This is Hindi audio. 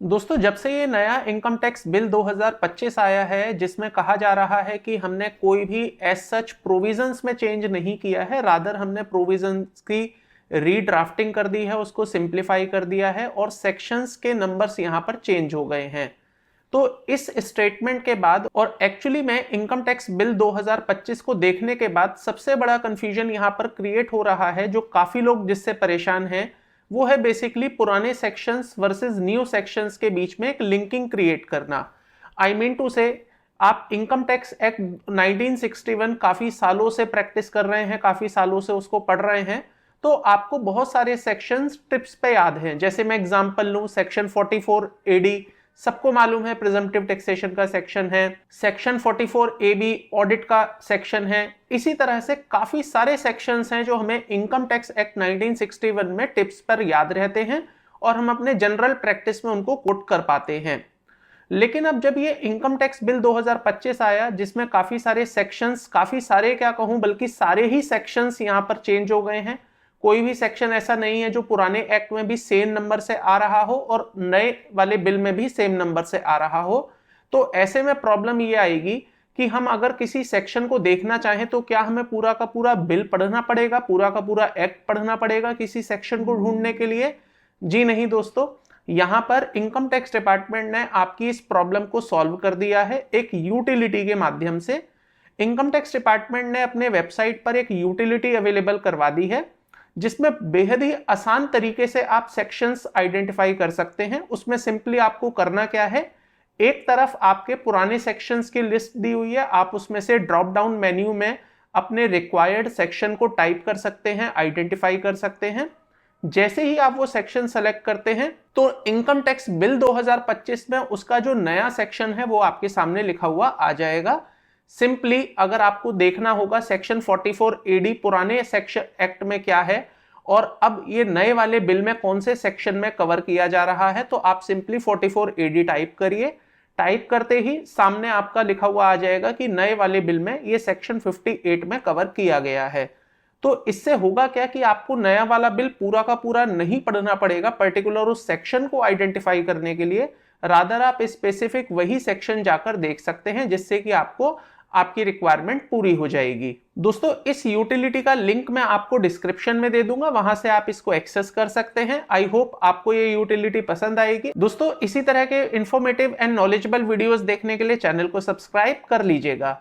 दोस्तों, जब से ये नया इनकम टैक्स बिल 2025 आया है जिसमें कहा जा रहा है कि हमने कोई भी एज सच प्रोविजंस में चेंज नहीं किया है, रादर हमने प्रोविजंस की रीड्राफ्टिंग कर दी है, उसको सिंप्लीफाई कर दिया है और सेक्शंस के नंबर्स यहां पर चेंज हो गए हैं। तो इस स्टेटमेंट के बाद और एक्चुअली में इनकम टैक्स बिल 2025 को देखने के बाद सबसे बड़ा कंफ्यूजन यहां पर क्रिएट हो रहा है, जो काफी लोग जिससे परेशान हैं, वो है बेसिकली पुराने सेक्शंस वर्सेस न्यू सेक्शंस के बीच में एक लिंकिंग क्रिएट करना। आई मीन टू से, आप इनकम टैक्स एक्ट 1961 काफी सालों से प्रैक्टिस कर रहे हैं, काफी सालों से उसको पढ़ रहे हैं, तो आपको बहुत सारे सेक्शंस टिप्स पे याद हैं। जैसे मैं एग्जांपल लूं, सेक्शन 44 एडी सबको मालूम है, प्रिजम्पटिव टैक्सेशन का सेक्शन है। सेक्शन 44 ए बी ऑडिट का सेक्शन है। इसी तरह से काफी सारे सेक्शंस हैं जो हमें इनकम टैक्स एक्ट 1961 में टिप्स पर याद रहते हैं और हम अपने जनरल प्रैक्टिस में उनको कोट कर पाते हैं। लेकिन अब जब ये इनकम टैक्स बिल 2025 आया जिसमें काफी सारे सेक्शंस, काफी सारे क्या कहूं बल्कि सारे ही सेक्शंस यहां पर चेंज हो गए हैं। कोई भी सेक्शन ऐसा नहीं है जो पुराने एक्ट में भी सेम नंबर से आ रहा हो और नए वाले बिल में भी सेम नंबर से आ रहा हो। तो ऐसे में प्रॉब्लम ये आएगी कि हम अगर किसी सेक्शन को देखना चाहें तो क्या हमें पूरा का पूरा बिल पढ़ना पड़ेगा, पूरा का पूरा एक्ट पढ़ना पड़ेगा किसी सेक्शन को ढूंढने के लिए? जी नहीं दोस्तों, यहां पर इनकम टैक्स डिपार्टमेंट ने आपकी इस प्रॉब्लम को सॉल्व कर दिया है एक यूटिलिटी के माध्यम से। इनकम टैक्स डिपार्टमेंट ने अपने वेबसाइट पर एक यूटिलिटी अवेलेबल करवा दी है जिसमें बेहद ही आसान तरीके से आप सेक्शंस आइडेंटिफाई कर सकते हैं। उसमें सिंपली आपको करना क्या है, एक तरफ आपके पुराने सेक्शंस की लिस्ट दी हुई है, आप उसमें से ड्रॉप डाउन मेन्यू में अपने रिक्वायर्ड सेक्शन को टाइप कर सकते हैं, आइडेंटिफाई कर सकते हैं। जैसे ही आप वो सेक्शन सेलेक्ट करते हैं तो इनकम टैक्स बिल 2025 में उसका जो नया सेक्शन है वो आपके सामने लिखा हुआ आ जाएगा। सिंपली अगर आपको देखना होगा सेक्शन 44 एडी पुराने सेक्शन एक्ट में क्या है और अब ये नए वाले बिल में कौन से सेक्शन में कवर किया जा रहा है, तो आप सिंपली 44 एडी टाइप करिए। टाइप करते ही सामने आपका लिखा हुआ आ जाएगा कि नए वाले बिल में ये सेक्शन 58 में कवर किया गया है। तो इससे होगा क्या कि आपको नया वाला बिल पूरा का पूरा नहीं पढ़ना पड़ेगा पर्टिकुलर उस सेक्शन को आइडेंटिफाई करने के लिए, रादर आप स्पेसिफिक वही सेक्शन जाकर देख सकते हैं जिससे कि आपको आपकी रिक्वायरमेंट पूरी हो जाएगी। दोस्तों, इस यूटिलिटी का लिंक मैं आपको डिस्क्रिप्शन में दे दूंगा, वहां से आप इसको एक्सेस कर सकते हैं। आई होप आपको ये यूटिलिटी पसंद आएगी। दोस्तों, इसी तरह के इंफॉर्मेटिव एंड नॉलेजेबल वीडियोस देखने के लिए चैनल को सब्सक्राइब कर लीजिएगा।